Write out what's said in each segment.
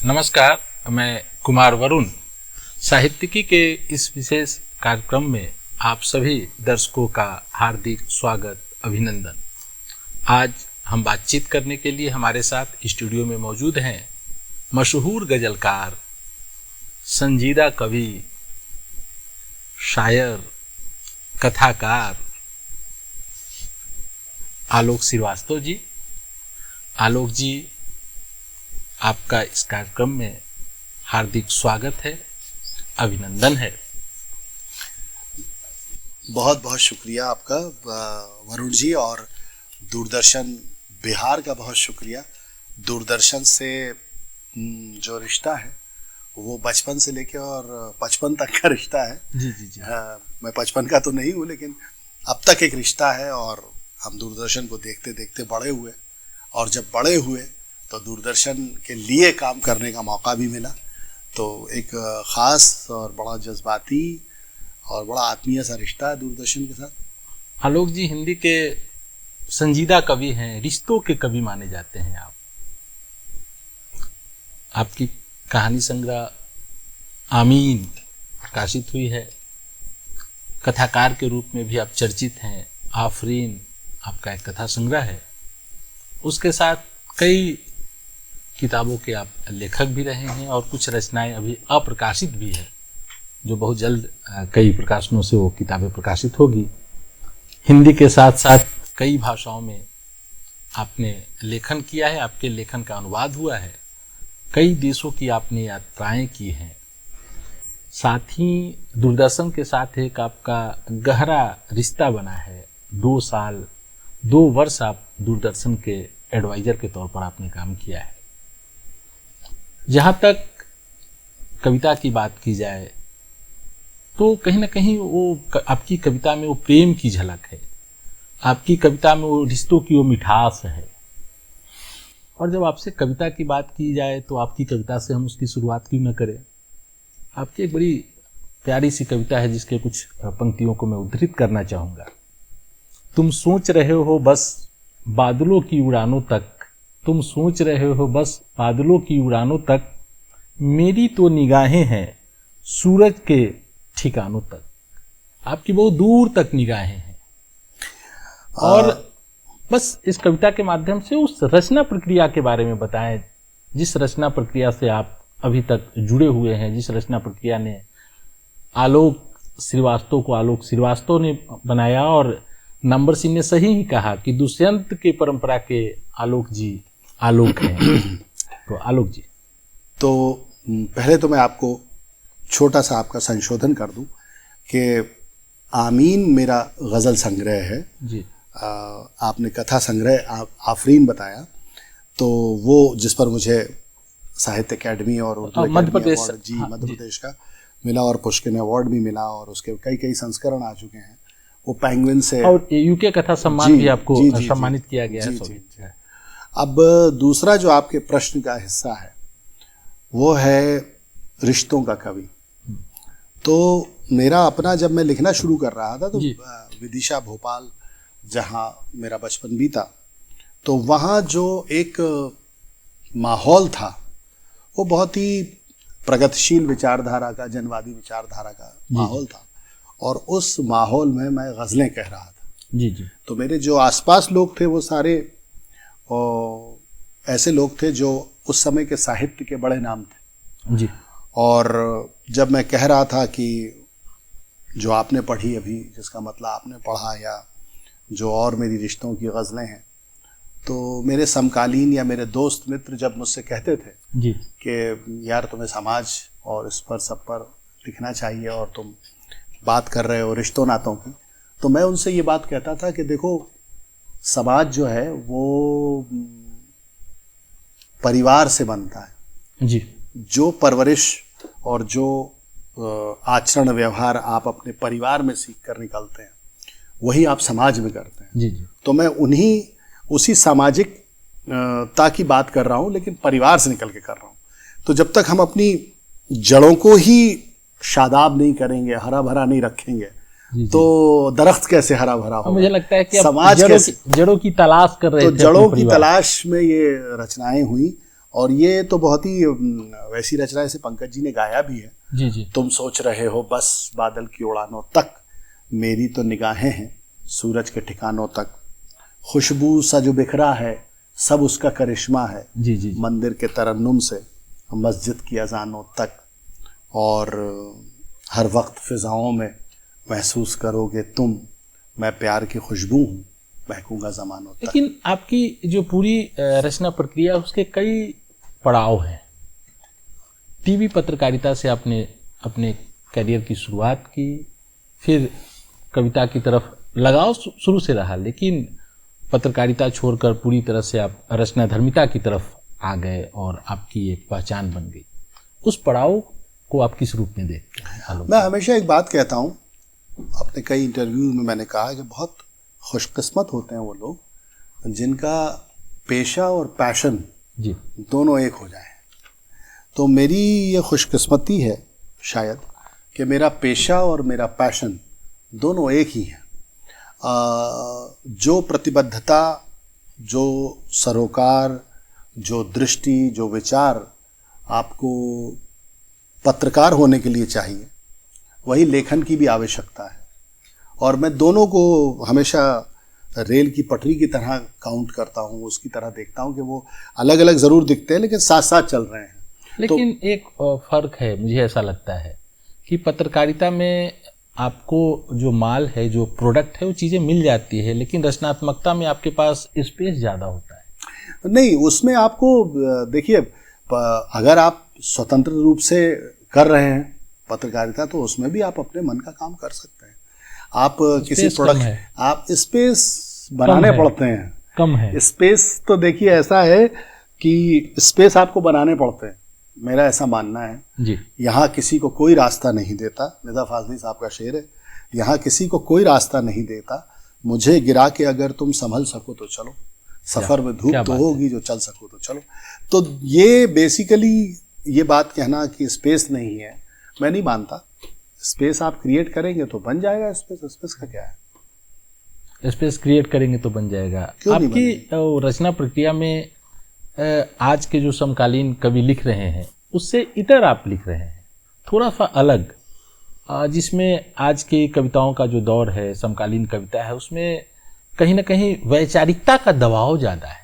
नमस्कार, मैं कुमार वरुण साहित्यिकी के इस विशेष कार्यक्रम में आप सभी दर्शकों का हार्दिक स्वागत, अभिनंदन। आज हम बातचीत करने के लिए हमारे साथ स्टूडियो में मौजूद हैं मशहूर गजलकार, संजीदा कवि, शायर, कथाकार आलोक श्रीवास्तव जी। आलोक जी, आपका इस कार्यक्रम में हार्दिक स्वागत है, अभिनंदन है। बहुत बहुत शुक्रिया आपका वरुण जी, और दूरदर्शन बिहार का बहुत शुक्रिया। दूरदर्शन से जो रिश्ता है वो बचपन से लेके और 55 तक का रिश्ता है। जी जी जी। मैं 55 का तो नहीं हूँ, लेकिन अब तक एक रिश्ता है और हम दूरदर्शन को देखते देखते बड़े हुए, और जब बड़े हुए तो दूरदर्शन के लिए काम करने का मौका भी मिला। तो एक ख़ास और बड़ा जज्बाती और बड़ा आत्मीय सा रिश्ता है दूरदर्शन के साथ। आलोक जी हिंदी के संजीदा कवि हैं, रिश्तों के कवि माने जाते हैं आप। आपकी कहानी संग्रह आमीन प्रकाशित हुई है। कथाकार के रूप में भी आप चर्चित हैं। आफरीन आपका एक कथा संग्रह है। उसके साथ कई किताबों के आप लेखक भी रहे हैं और कुछ रचनाएं अभी अप्रकाशित भी है, जो बहुत जल्द कई प्रकाशनों से वो किताबें प्रकाशित होगी। हिंदी के साथ साथ कई भाषाओं में आपने लेखन किया है, आपके लेखन का अनुवाद हुआ है। कई देशों की आपने यात्राएं की हैं। साथ ही दूरदर्शन के साथ एक आपका गहरा रिश्ता बना है। 2 वर्ष आप दूरदर्शन के एडवाइजर के तौर पर आपने काम किया है। जहाँ तक कविता की बात की जाए तो कहीं ना कहीं वो आपकी कविता में वो प्रेम की झलक है, आपकी कविता में वो रिश्तों की वो मिठास है। और जब आपसे कविता की बात की जाए तो आपकी कविता से हम उसकी शुरुआत क्यों न करें। आपकी एक बड़ी प्यारी सी कविता है जिसके कुछ पंक्तियों को मैं उद्धृत करना चाहूँगा। तुम सोच रहे हो बस बादलों की उड़ानों तक, तुम सोच रहे हो बस बादलों की उड़ानों तक, मेरी तो निगाहें हैं सूरज के ठिकानों तक। आपकी बहुत दूर तक निगाहें हैं। और बस इस कविता के माध्यम से उस रचना प्रक्रिया के बारे में बताएं, जिस रचना प्रक्रिया से आप अभी तक जुड़े हुए हैं, जिस रचना प्रक्रिया ने आलोक श्रीवास्तव को आलोक श्रीवास्तव ने बनाया। और नंबर सिंह ने सही ही कहा कि दुष्यंत के परंपरा के आलोक जी आलोक हैं। तो आलोक जी, तो पहले तो मैं आपको छोटा सा आपका संशोधन कर दूं कि आमीन मेरा गज़ल संग्रह है जी। आपने कथा संग्रह आफरीन बताया, तो वो जिस पर मुझे साहित्य अकेडमी और मध्य प्रदेश मध्य प्रदेश का मिला और पुष्किन अवार्ड भी मिला, और उसके कई संस्करण आ चुके हैं। वो पेंगुइन से और यूके कथा सम्मान भी आपको सम्मानित किया गया है। अब दूसरा जो आपके प्रश्न का हिस्सा है वो है रिश्तों का कवि। तो मेरा अपना, जब मैं लिखना शुरू कर रहा था तो विदिशा भोपाल जहाँ मेरा बचपन बीता, तो वहाँ जो एक माहौल था वो बहुत ही प्रगतिशील विचारधारा का, जनवादी विचारधारा का माहौल था। और उस माहौल में मैं गज़लें कह रहा था जी जी। तो मेरे जो आसपास लोग थे वो सारे ऐसे लोग थे जो उस समय के साहित्य के बड़े नाम थे जी। और जब मैं कह रहा था कि जो आपने पढ़ी अभी, जिसका मतलब आपने पढ़ा, या जो और मेरी रिश्तों की गज़लें हैं, तो मेरे समकालीन या मेरे दोस्त मित्र जब मुझसे कहते थे जी कि यार तुम्हें समाज और इस पर सब पर लिखना चाहिए और तुम बात कर रहे हो रिश्तों नातों की, तो मैं उनसे ये बात कहता था कि देखो, समाज जो है वो परिवार से बनता है जी। जो परवरिश और जो आचरण व्यवहार आप अपने परिवार में सीख कर निकलते हैं वही आप समाज में करते हैं जी जी। तो मैं उसी सामाजिक ता की बात कर रहा हूँ, लेकिन परिवार से निकल के कर रहा हूँ। तो जब तक हम अपनी जड़ों को ही शादाब नहीं करेंगे, हरा भरा नहीं रखेंगे, तो दरख्त कैसे हरा भरा होगा। मुझे लगता है कि समाज जड़ों की तलाश कर रहे थे। तो जड़ों की तलाश में ये रचनाएं हुई और ये तो बहुत ही वैसी रचना है, जैसे पंकज जी ने गाया भी है। जी जी। तुम सोच रहे हो बस बादल की उड़ानों तक, मेरी तो निगाहें हैं सूरज के ठिकानों तक, खुशबू सा जो बिखरा है सब उसका करिश्मा है। जी जी। मंदिर के तरन्नुम से मस्जिद की अजानों तक, और हर वक्त फिजाओं में महसूस करोगे तुम, मैं प्यार की खुशबू हूँ महकूंगा ज़मानों तक। लेकिन आपकी जो पूरी रचना प्रक्रिया, उसके कई पड़ाव हैं। टीवी पत्रकारिता से आपने अपने करियर की शुरुआत की, फिर कविता की तरफ लगाव शुरू से रहा, लेकिन पत्रकारिता छोड़कर पूरी तरह से आप रचनाधर्मिता की तरफ आ गए और आपकी एक पहचान बन गई। उस पड़ाव को आप किस रूप में देखते हैं? मैं हमेशा एक बात कहता हूँ, अपने कई इंटरव्यू में मैंने कहा कि बहुत खुशकिस्मत होते हैं वो लोग जिनका पेशा और पैशन जी दोनों एक हो जाए। तो मेरी ये खुशकिस्मती है शायद कि मेरा पेशा और मेरा पैशन दोनों एक ही हैं। जो प्रतिबद्धता, जो सरोकार, जो दृष्टि, जो विचार आपको पत्रकार होने के लिए चाहिए, वही लेखन की भी आवश्यकता है। और मैं दोनों को हमेशा रेल की पटरी की तरह काउंट करता हूँ, उसकी तरह देखता हूँ कि वो अलग अलग ज़रूर दिखते हैं लेकिन साथ साथ चल रहे हैं। लेकिन तो एक फ़र्क है, मुझे ऐसा लगता है कि पत्रकारिता में आपको जो माल है, जो प्रोडक्ट है, वो चीज़ें मिल जाती है, लेकिन रचनात्मकता में आपके पास स्पेस ज़्यादा होता है। नहीं, उसमें आपको देखिए, अगर आप स्वतंत्र रूप से कर रहे हैं पत्रकारिता, तो उसमें भी आप अपने मन का काम कर सकते हैं। आप किसी प्रोडक्ट, आप स्पेस बनाने पड़ते हैं, कम है स्पेस। तो देखिए ऐसा है कि स्पेस आपको बनाने पड़ते हैं, मेरा ऐसा मानना है जी। यहाँ किसी को कोई रास्ता नहीं देता, निदा फाजली साहब का शेर है, यहाँ किसी को कोई रास्ता नहीं देता, मुझे गिरा के अगर तुम संभल सको तो चलो, सफर में धूप तो होगी, जो चल सको तो चलो। तो ये बेसिकली ये बात कहना कि स्पेस नहीं है, मैं नहीं मानता। स्पेस आप क्रिएट करेंगे तो बन जाएगा स्पेस। स्पेस का क्या है? स्पेस क्रिएट करेंगे तो बन जाएगा। आपकी रचना प्रक्रिया में आज के जो समकालीन कवि लिख रहे हैं उससे इतर आप लिख रहे हैं, थोड़ा सा अलग, जिसमें आज की कविताओं का जो दौर है, समकालीन कविता है, उसमें कहीं ना कहीं वैचारिकता का दबाव ज़्यादा है।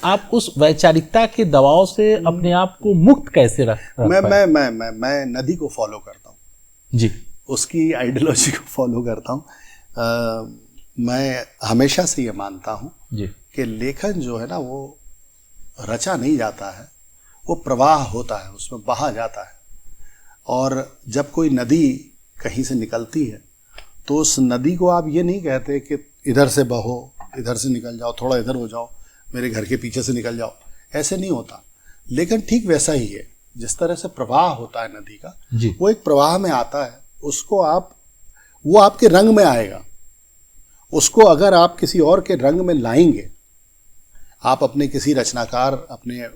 आप उस वैचारिकता के दबाव से अपने आप को मुक्त कैसे रख मैं नदी को फॉलो करता हूँ जी, उसकी आइडियोलॉजी को फॉलो करता हूँ। मैं हमेशा से ये मानता हूँ कि लेखन जो है ना, वो रचा नहीं जाता है, वो प्रवाह होता है, उसमें बहा जाता है। और जब कोई नदी कहीं से निकलती है तो उस नदी को आप ये नहीं कहते कि इधर से बहो, इधर से निकल जाओ, थोड़ा इधर हो जाओ, मेरे घर के पीछे से निकल जाओ, ऐसे नहीं होता। लेकिन ठीक वैसा ही है, जिस तरह से प्रवाह होता है नदी का, वो एक प्रवाह में आता है, उसको आप, वो आपके रंग में आएगा। उसको अगर आप किसी और के रंग में लाएंगे, आप अपने किसी रचनाकार, अपने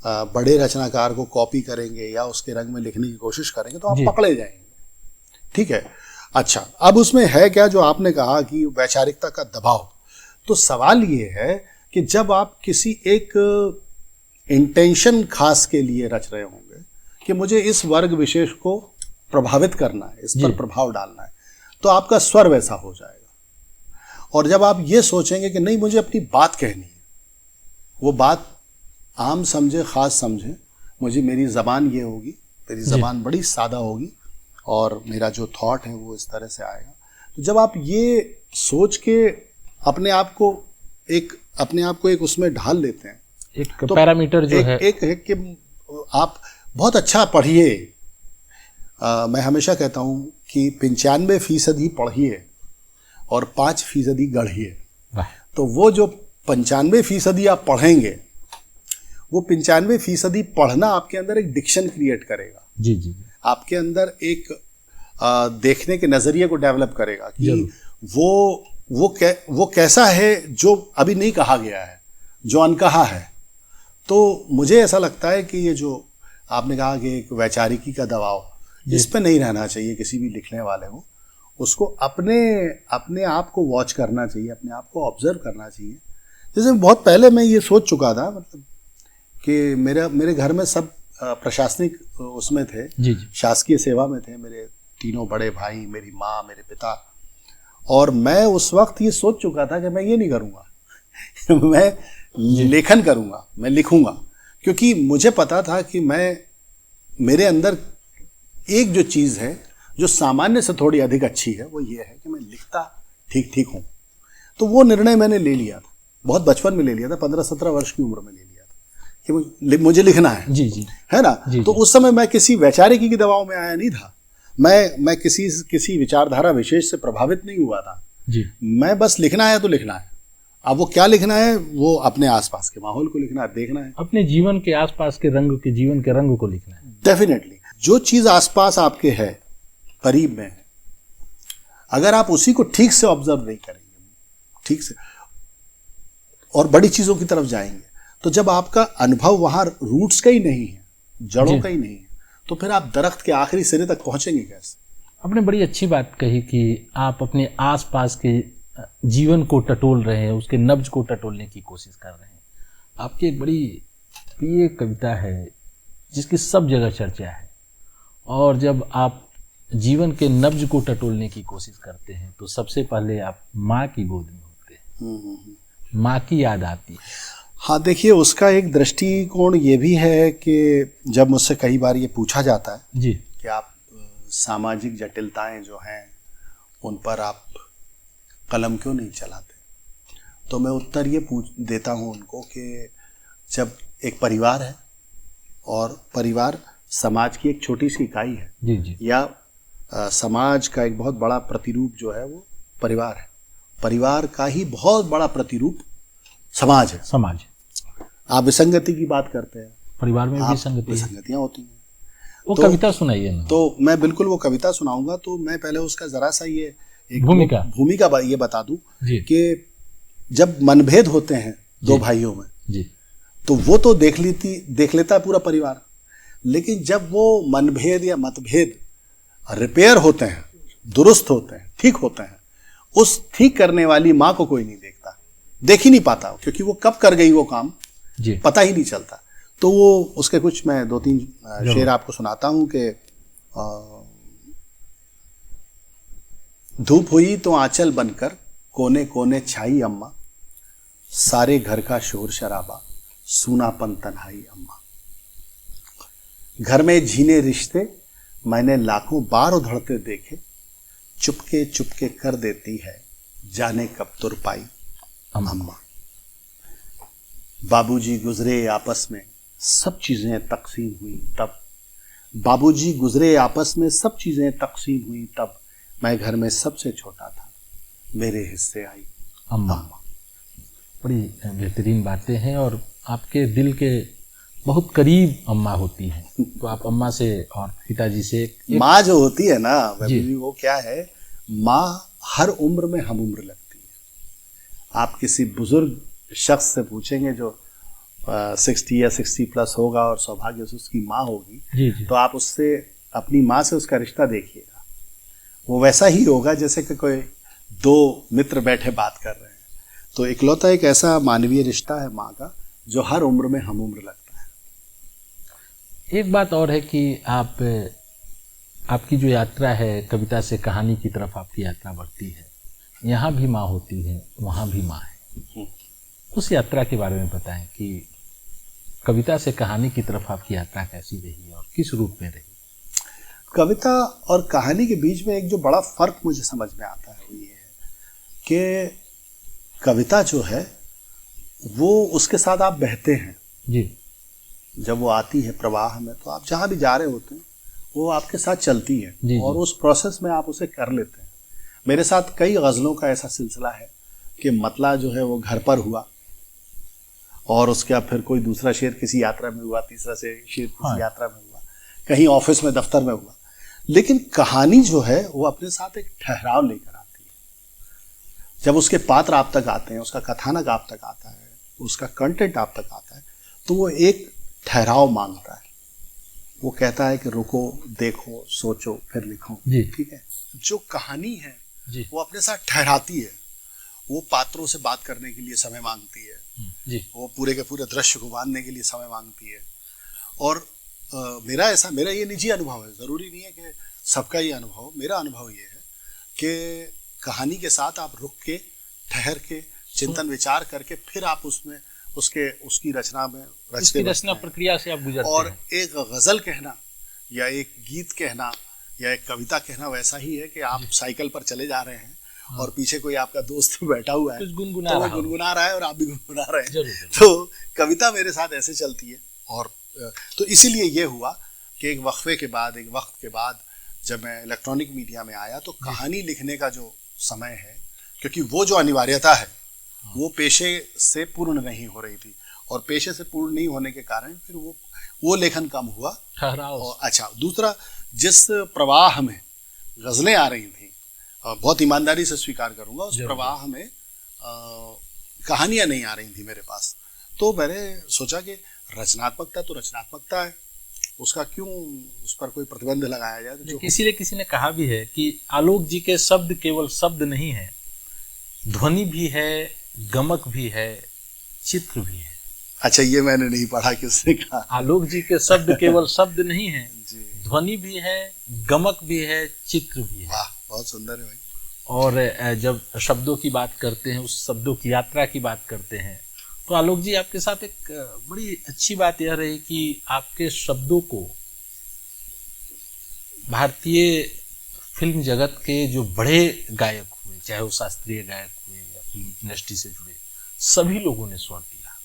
बड़े रचनाकार को कॉपी करेंगे या उसके रंग में लिखने की कोशिश करेंगे तो आप पकड़े जाएंगे। ठीक है, अच्छा, अब उसमें है क्या जो आपने कहा कि वैचारिकता का दबाव। तो सवाल ये है कि जब आप किसी एक इंटेंशन खास के लिए रच रहे होंगे कि मुझे इस वर्ग विशेष को प्रभावित करना है, इस पर प्रभाव डालना है, तो आपका स्वर वैसा हो जाएगा। और जब आप ये सोचेंगे कि नहीं, मुझे अपनी बात कहनी है, वो बात आम समझे खास समझे, मुझे मेरी ज़बान ये होगी, मेरी ज़बान बड़ी सादा होगी और मेरा जो थॉट है वो इस तरह से आएगा। तो जब आप ये सोच के अपने आप को एक उसमें ढाल लेते हैं, एक तो पैरामीटर जो है एक कि आप बहुत अच्छा पढ़िए। मैं हमेशा कहता हूँ कि 95% ही पढ़िए और 5% ही गढ़िए। तो वो जो 95% आप पढ़ेंगे, वो 95% पढ़ना आपके अंदर एक डिक्शन क्रिएट करेगा। जी, आपके अंदर एक देखने के नज़रिए को डेवलप करेगा कि वो कैसा है जो अभी नहीं कहा गया है, जो अनकहा है। तो मुझे ऐसा लगता है कि ये जो आपने कहा कि एक वैचारिकी का दबाव, इस पे नहीं रहना चाहिए किसी भी लिखने वाले को। उसको अपने आप को वॉच करना चाहिए, अपने आप को ऑब्जर्व करना चाहिए। जैसे बहुत पहले मैं ये सोच चुका था, मतलब कि मेरे घर में सब प्रशासनिक उसमें थे, जी जी। शासकीय सेवा में थे, मेरे तीनों बड़े भाई, मेरी माँ, मेरे पिता। और मैं उस वक्त ये सोच चुका था कि मैं ये नहीं करूँगा मैं लेखन करूँगा, मैं लिखूँगा, क्योंकि मुझे पता था कि मेरे अंदर एक जो चीज़ है जो सामान्य से थोड़ी अधिक अच्छी है, वो ये है कि मैं लिखता ठीक ठीक हूँ। तो वो निर्णय मैंने ले लिया था, बहुत बचपन में ले लिया था, 15-17 वर्ष की उम्र में ले लिया था कि मुझे लिखना है। जी जी। है ना? जी, तो जी। उस समय मैं किसी वैचारिकी के दबाव में आया नहीं था, मैं किसी विचारधारा विशेष से प्रभावित नहीं हुआ था जी। मैं बस लिखना है तो लिखना है। अब वो क्या लिखना है, वो अपने आसपास के माहौल को लिखना है, देखना है, अपने जीवन के आसपास के रंग के जीवन के रंग को लिखना है। डेफिनेटली जो चीज आसपास आपके है, करीब में है, अगर आप उसी को ठीक से ऑब्जर्व नहीं करेंगे, ठीक से, और बड़ी चीजों की तरफ जाएंगे, तो जब आपका अनुभव वहां रूट्स का ही नहीं है, जड़ों का ही नहीं है, तो फिर आप दरख्त के आखिरी सिरे तक पहुंचेंगे कैसे? आपने बड़ी अच्छी बात कही कि आप अपने आसपास के जीवन को टटोल रहे हैं, उसके नब्ज को टटोलने की कोशिश कर रहे हैं। आपकी एक बड़ी प्रिय कविता है जिसकी सब जगह चर्चा है, और जब आप जीवन के नब्ज को टटोलने की कोशिश करते हैं तो सबसे पहले आप माँ की गोद में होते हैं, माँ की याद आती है। हाँ, देखिए, उसका एक दृष्टिकोण ये भी है कि जब मुझसे कई बार ये पूछा जाता है जी कि आप सामाजिक जटिलताएं जो हैं उन पर आप कलम क्यों नहीं चलाते, तो मैं उत्तर ये पूछ देता हूँ उनको कि जब एक परिवार है, और परिवार समाज की एक छोटी सी इकाई है, जी जी, या समाज का एक बहुत बड़ा प्रतिरूप जो है वो परिवार है, परिवार का ही बहुत बड़ा प्रतिरूप समाज है। समाज, आप विसंगति की बात करते हैं, परिवार में विसंगतियां होती हैं। वो कविता सुनाइए ना। तो मैं बिल्कुल वो कविता सुनाऊंगा, तो मैं पहले उसका जरा सा ये एक भूमिका ये बता दूं कि जब मनभेद होते हैं दो भाइयों में जी, तो वो तो देख लेता है पूरा परिवार, लेकिन जब वो मनभेद या मतभेद रिपेयर होते हैं, दुरुस्त होते हैं, ठीक होते हैं, उस ठीक करने वाली माँ को कोई नहीं देखता, देख ही नहीं पाता, क्योंकि वो कब कर गई वो काम जी, पता ही नहीं चलता। तो वो उसके कुछ मैं 2-3 शेर आपको सुनाता हूं कि धूप हुई तो आंचल बनकर कोने कोने छाई अम्मा, सारे घर का शोर शराबा सूनापन तन्हाई अम्मा, घर में झीने रिश्ते मैंने लाखों बार उधड़ते देखे, चुपके चुपके कर देती है जाने कब तुरपाई अम्मा, बाबूजी गुजरे आपस में सब चीजें तकसीम हुई तब, बाबूजी गुजरे आपस में सब चीजें तकसीम हुई तब, मैं घर में सबसे छोटा था मेरे हिस्से आई अम्मा। बड़ी बेहतरीन बातें हैं, और आपके दिल के बहुत करीब अम्मा होती हैं, तो आप अम्मा से और पिताजी से माँ जो होती है ना वो क्या है, माँ हर उम्र में हम उम्र लगती है। आप किसी बुजुर्ग शख्स से पूछेंगे जो 60 या 60+ होगा और सौभाग्य से उसकी माँ होगी, जी जी, तो आप उससे अपनी माँ से उसका रिश्ता देखिएगा, वो वैसा ही होगा जैसे कि कोई दो मित्र बैठे बात कर रहे हैं। तो इकलौता एक ऐसा मानवीय रिश्ता है माँ का जो हर उम्र में हम उम्र लगता है। एक बात और है कि आपकी जो यात्रा है कविता से कहानी की तरफ आपकी यात्रा बढ़ती है, यहाँ भी माँ होती है, वहाँ भी माँ है। उस यात्रा के बारे में बताएं कि कविता से कहानी की तरफ आपकी यात्रा कैसी रही और किस रूप में रही। कविता और कहानी के बीच में एक जो बड़ा फर्क मुझे समझ में आता है वो ये है कि कविता जो है वो उसके साथ आप बहते हैं जी, जब वो आती है प्रवाह में, तो आप जहाँ भी जा रहे होते हैं वो आपके साथ चलती है जी, और उस प्रोसेस में आप उसे कर लेते हैं। मेरे साथ कई गज़लों का ऐसा सिलसिला है कि मतला जो है वो घर पर हुआ, और उसके बाद फिर कोई दूसरा शेर किसी यात्रा में हुआ, तीसरा शेर किसी यात्रा में हुआ, कहीं ऑफिस में दफ्तर में हुआ, लेकिन कहानी जो है वो अपने साथ एक ठहराव लेकर आती है। जब उसके पात्र आप तक आते हैं, उसका कथानक आप तक आता है, उसका कंटेंट आप तक आता है, तो वो एक ठहराव मांगता है। वो कहता है कि रुको, देखो, सोचो, फिर लिखो। जी, ठीक है। जो कहानी है जी, वो अपने साथ ठहराती है, वो पात्रों से बात करने के लिए समय मांगती है जी। वो पूरे के पूरे दृश्य को बांधने के लिए समय मांगती है। और मेरा ये निजी अनुभव है, ज़रूरी नहीं है कि सबका ये अनुभव, मेरा अनुभव ये है कि कहानी के साथ आप रुक के, ठहर के, चिंतन विचार करके फिर आप उसमें उसकी रचना में रचना प्रक्रिया से आप गुजरते और हैं। एक गजल कहना या एक गीत कहना या एक कविता कहना वैसा ही है कि आप साइकिल पर चले जा रहे हैं और पीछे कोई आपका दोस्त बैठा हुआ है, कुछ तो गुनगुना गुनगुना रहा है और आप भी गुनगुना रहे हैं। जरूर। तो कविता मेरे साथ ऐसे चलती है। और तो इसीलिए ये हुआ कि एक वक्त के बाद जब मैं इलेक्ट्रॉनिक मीडिया में आया तो कहानी लिखने का जो समय है, क्योंकि वो जो अनिवार्यता है वो पेशे से पूर्ण नहीं हो रही थी, और पेशे से पूर्ण नहीं होने के कारण फिर वो लेखन कम हुआ। और अच्छा, दूसरा, जिस प्रवाह में गजलें आ रही थी, बहुत ईमानदारी से स्वीकार करूंगा, उस प्रवाह में कहानियां नहीं आ रही थी मेरे पास। तो मैंने सोचा कि रचनात्मकता तो रचनात्मकता है, उसका क्यों उस पर कोई प्रतिबंध लगाया जाए। तो इसीलिए किसी ने कहा भी है कि आलोक जी के शब्द केवल शब्द नहीं है, ध्वनि भी है, गमक भी है, चित्र भी है। अच्छा, ये मैंने नहीं पढ़ा, किसने कहा? आलोक जी के शब्द केवल शब्द नहीं है, ध्वनि भी है, गमक भी है, चित्र भी है। वाह, बहुत सुंदर है भाई। और जब शब्दों की बात करते हैं, उस शब्दों की यात्रा की बात करते हैं, तो आलोक जी आपके साथ एक बड़ी अच्छी बात यह रही कि आपके शब्दों को भारतीय फिल्म जगत के जो बड़े गायक हुए, चाहे वो शास्त्रीय गायक हुए या फिल्म इंडस्ट्री से जुड़े, सभी लोगों ने स्वर दिया।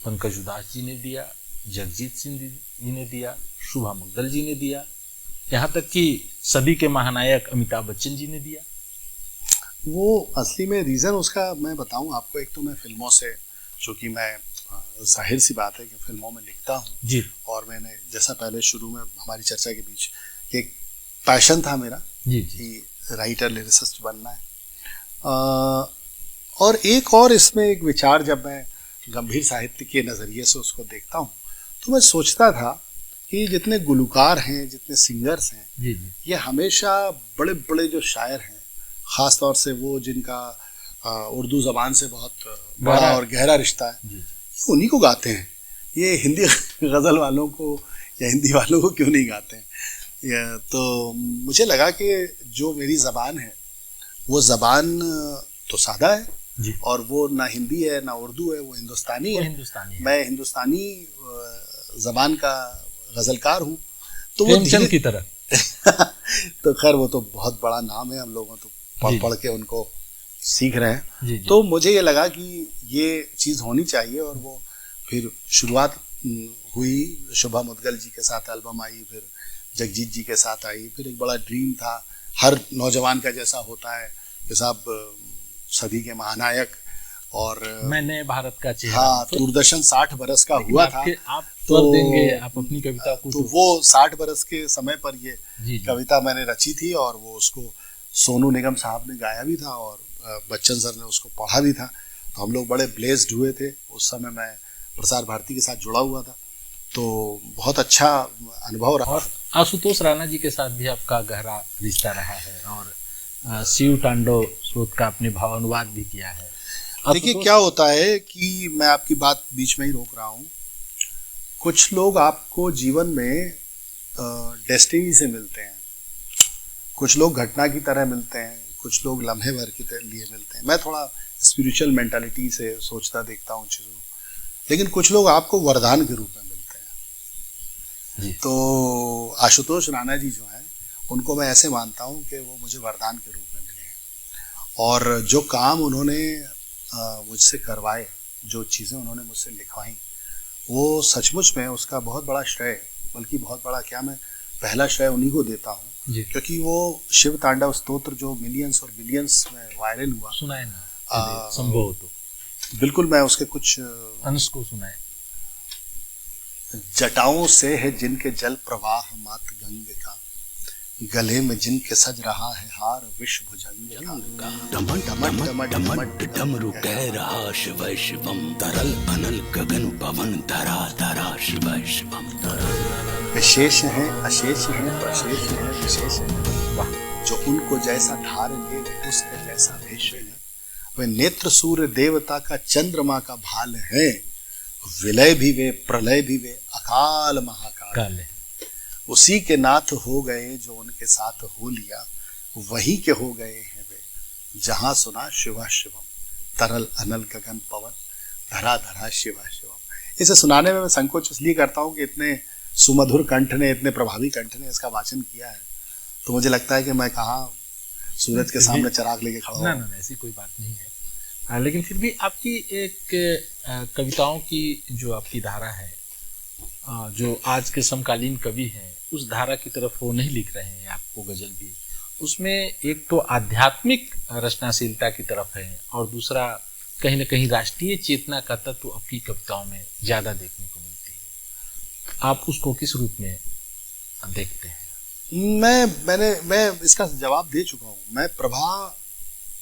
पंकज उदास जी ने दिया, जगजीत सिंह जी ने दिया, शुभा मुद्गल जी ने दिया, यहाँ तक कि सदी के महानायक अमिताभ बच्चन जी ने दिया। वो असली में रीज़न उसका मैं बताऊं आपको, एक तो मैं फिल्मों से, चूँकि मैं जाहिर सी बात है कि फिल्मों में लिखता हूँ जी, और मैंने जैसा पहले शुरू में हमारी चर्चा के बीच एक पैशन था मेरा जी कि राइटर लिरिसिस्ट बनना है। और एक और इसमें एक विचार, जब मैं गंभीर साहित्य के नज़रिए से उसको देखता हूँ तो मैं सोचता था कि जितने गुलकार हैं, जितने सिंगर्स हैं, जी जी, ये हमेशा बड़े बड़े जो शायर हैं, ख़ास तौर से वो जिनका उर्दू ज़बान से बहुत बड़ा और गहरा रिश्ता है, जी, उन्हीं को गाते हैं। ये हिंदी गज़ल वालों को या हिंदी वालों को क्यों नहीं गाते हैं? तो मुझे लगा कि जो मेरी ज़बान है वो ज़बान तो सादा है जी, और वो ना हिंदी है ना उर्दू है, वो हिंदुस्तानी है। मैं हिंदुस्तानी ज़बान का गज़लकार हूँ। तो वो प्रेमचंद की तरह तो खैर वो तो बहुत बड़ा नाम है, हम लोगों तो पढ़ के उनको सीख रहे हैं। जी, तो मुझे ये लगा कि ये चीज़ होनी चाहिए, और वो फिर शुरुआत हुई। शुभा मुद्गल जी के साथ एल्बम आई, फिर जगजीत जी के साथ आई, फिर एक बड़ा ड्रीम था हर नौजवान का, जैसा होता है कि साहब सदी के महानायक और मैंने भारत का चेहरा। हाँ, दूरदर्शन 60 बरस का हुआ था। आप तो देंगे आप अपनी कविता को, तो वो 60 बरस के समय पर ये जी, कविता मैंने रची थी, और वो उसको सोनू निगम साहब ने गाया भी था और बच्चन सर ने उसको पढ़ा भी था। तो हम लोग बड़े ब्लेस्ड हुए थे। उस समय मैं प्रसार भारती के साथ जुड़ा हुआ था, तो बहुत अच्छा अनुभव रहा। और आशुतोष राणा जी के साथ भी आपका गहरा रिश्ता रहा है, और शिव तांडव स्रोत का आपने भावानुवाद भी किया है। देखिए क्या होता है कि मैं आपकी बात बीच में ही रोक रहा हूँ। कुछ लोग आपको जीवन में डेस्टिनी से मिलते हैं, कुछ लोग घटना की तरह मिलते हैं, कुछ लोग लम्हे भर के लिए मिलते हैं। मैं थोड़ा स्पिरिचुअल मेंटालिटी से सोचता देखता हूँ चीज़ों को, लेकिन कुछ लोग आपको वरदान के रूप में मिलते हैं जी। तो आशुतोष राणा जी जो हैं, उनको मैं ऐसे मानता हूँ कि वो मुझे वरदान के रूप में मिले हैं, और जो काम उन्होंने मुझसे करवाए, जो चीज़ें उन्होंने मुझसे लिखवाई, वो सचमुच में उसका बहुत बड़ा श्रेय, बल्कि बहुत बड़ा क्या, मैं पहला श्रेय उन्हीं को देता हूँ, क्योंकि वो शिव तांडव स्तोत्र जो मिलियंस और बिलियंस में वायरल हुआ, सुनाए ना संभव तो बिल्कुल मैं उसके कुछ अंश को सुनाए। जटाओं से है जिनके जल प्रवाह मात गंग का, गले में जिनके सज रहा है हार विश्व भुजंग का। डमरू कह रहा शिव शिवम, तरल अनल गगन पवन धरा धरा शिव शिवम। विशेष है अशेष है प्रशेष है विशेष है, जो उनको जैसा धार ले उसके जैसा भेष है। वे नेत्र सूर्य देवता का चंद्रमा का भाल है, विलय भी वे प्रलय भी वे अकाल महाकाल है। उसी के नाथ हो गए जो उनके साथ हो लिया, वही के हो गए हैं वे जहां सुना शिवा शिवम, तरल अनल गगन पवन, धरा धरा शिवा शिवम। इसे सुनाने में मैं संकोच इसलिए करता हूँ कि इतने सुमधुर कंठ ने, इतने प्रभावी कंठ ने इसका वाचन किया है, तो मुझे लगता है कि मैं कहाँ सूरज के सामने चिराग लेके खड़ा हूँ। ना, ऐसी कोई बात नहीं है। लेकिन फिर भी आपकी एक कविताओं की जो आपकी धारा है, जो आज के समकालीन कवि हैं उस धारा की तरफ वो नहीं लिख रहे हैं आपको गजल भी, उसमें एक तो आध्यात्मिक रचनाशीलता की तरफ है और दूसरा कहीं न कहीं राष्ट्रीय चेतना का तत्व आपकी कविताओं में ज़्यादा देखने को मिलती है। आप उसको किस रूप में देखते हैं? मैं इसका जवाब दे चुका हूँ। मैं प्रभा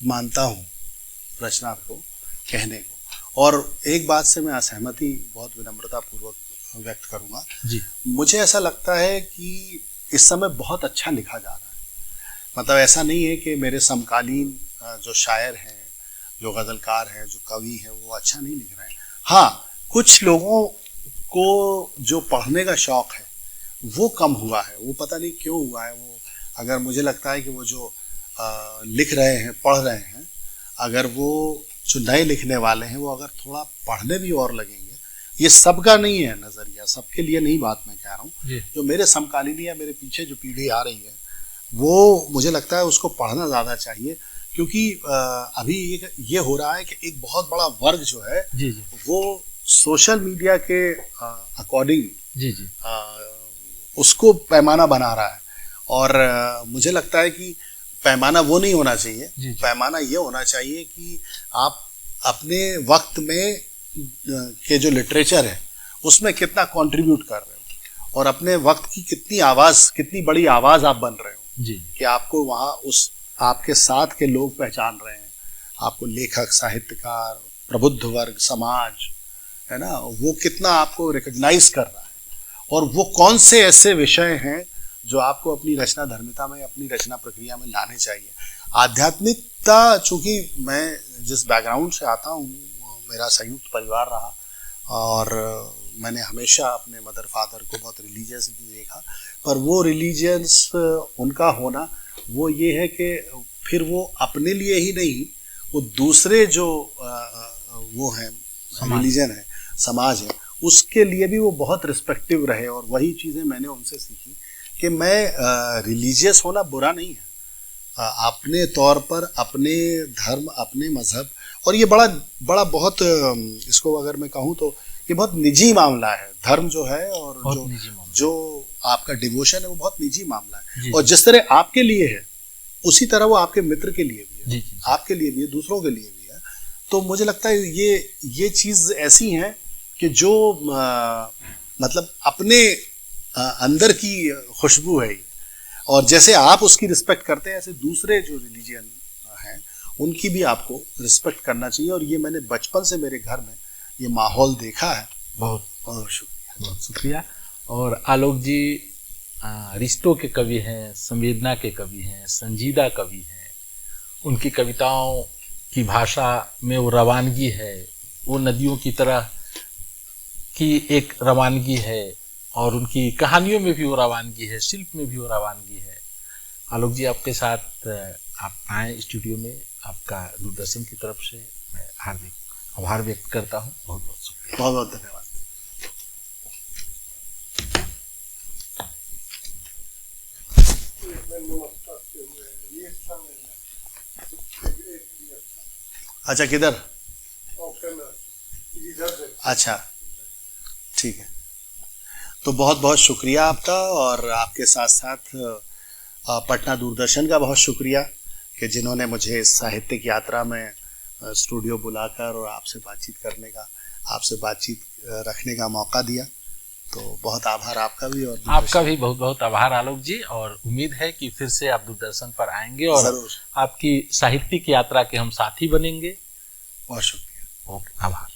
मानता हूँ रचना को, कहने को, और एक बात से मैं असहमति बहुत विनम्रता पूर्वक व्यक्त करूंगा जी। मुझे ऐसा लगता है कि इस समय बहुत अच्छा लिखा जा रहा है। मतलब ऐसा नहीं है कि मेरे समकालीन जो शायर हैं, जो गजलकार हैं, जो कवि हैं, वो अच्छा नहीं लिख रहे हैं। हाँ, कुछ लोगों को जो पढ़ने का शौक है वो कम हुआ है, वो पता नहीं क्यों हुआ है। वो अगर मुझे लगता है कि वो जो लिख रहे हैं, पढ़ रहे हैं, अगर वो जो नए लिखने वाले हैं वो अगर थोड़ा पढ़ने भी और लगेंगे, ये सबका नहीं है नजरिया, सबके लिए नहीं बात मैं कह रहा हूँ, जो मेरे समकालीन या मेरे पीछे जो पीढ़ी आ रही है वो मुझे लगता है उसको पढ़ना ज़्यादा चाहिए। क्योंकि अभी ये हो रहा है कि एक बहुत बड़ा वर्ग जो है वो सोशल मीडिया के अकॉर्डिंग उसको पैमाना बना रहा है, और मुझे लगता है कि पैमाना वो नहीं होना चाहिए। पैमाना ये होना चाहिए कि आप अपने वक्त में के जो लिटरेचर है उसमें कितना कंट्रीब्यूट कर रहे हो और अपने वक्त की कितनी बड़ी आवाज आप बन रहे हो कि आपको वहाँ उस आपके साथ के लोग पहचान रहे हैं, आपको लेखक, साहित्यकार, प्रबुद्ध वर्ग, समाज, है ना, वो कितना आपको रिकॉग्नाइज कर रहा है, और वो कौन से ऐसे विषय हैं जो आपको अपनी रचना धर्मिता में, अपनी रचना प्रक्रिया में लाने चाहिए। आध्यात्मिकता, चूंकि मैं जिस बैकग्राउंड से आता हूँ, मेरा संयुक्त परिवार रहा और मैंने हमेशा अपने मदर फादर को बहुत रिलीजियस भी देखा, पर वो रिलीजियस उनका होना वो ये है कि फिर वो अपने लिए ही नहीं, वो दूसरे जो वो हैं रिलीजन है, समाज है, उसके लिए भी वो बहुत रिस्पेक्टिव रहे। और वही चीज़ें मैंने उनसे सीखी कि मैं रिलीजियस होना बुरा नहीं है, अपने तौर पर अपने धर्म, अपने मजहब, और ये बड़ा बहुत इसको अगर मैं कहूँ तो ये बहुत निजी मामला है। धर्म जो है और जो आपका डिवोशन है वो बहुत निजी मामला है, और जिस तरह आपके लिए है उसी तरह वो आपके मित्र के लिए भी है, आपके लिए भी है, दूसरों के लिए भी है। तो मुझे लगता है ये चीज़ ऐसी है कि जो मतलब अपने अंदर की खुशबू है, और जैसे आप उसकी रिस्पेक्ट करते हैं ऐसे दूसरे जो रिलीजियन हैं उनकी भी आपको रिस्पेक्ट करना चाहिए। और ये मैंने बचपन से मेरे घर में ये माहौल देखा है। बहुत बहुत शुक्रिया, बहुत शुक्रिया। और आलोक जी रिश्तों के कवि हैं, संवेदना के कवि हैं, संजीदा कवि हैं। उनकी कविताओं की भाषा में वो रवानगी है, वो नदियों की तरह की एक रवानगी है, और उनकी कहानियों में भी वो रवानगी है, शिल्प में भी वो रवानगी है। आलोक जी, आपके साथ आप आए स्टूडियो में, आपका दूरदर्शन की तरफ से मैं हार्दिक आभार व्यक्त करता हूँ। बहुत बहुत शुक्रिया, बहुत बहुत धन्यवाद। अच्छा, किधर? अच्छा, ठीक है। तो बहुत बहुत शुक्रिया आपका, और आपके साथ साथ पटना दूरदर्शन का बहुत शुक्रिया कि जिन्होंने मुझे इस साहित्यिक यात्रा में स्टूडियो बुलाकर और आपसे बातचीत करने का, आपसे बातचीत रखने का मौका दिया। तो बहुत आभार आपका भी, और आपका भी बहुत बहुत आभार आलोक जी। और उम्मीद है कि फिर से आप दूरदर्शन पर आएंगे और जरूर आपकी साहित्यिक यात्रा के हम साथी बनेंगे। बहुत शुक्रिया। ओके, आभार।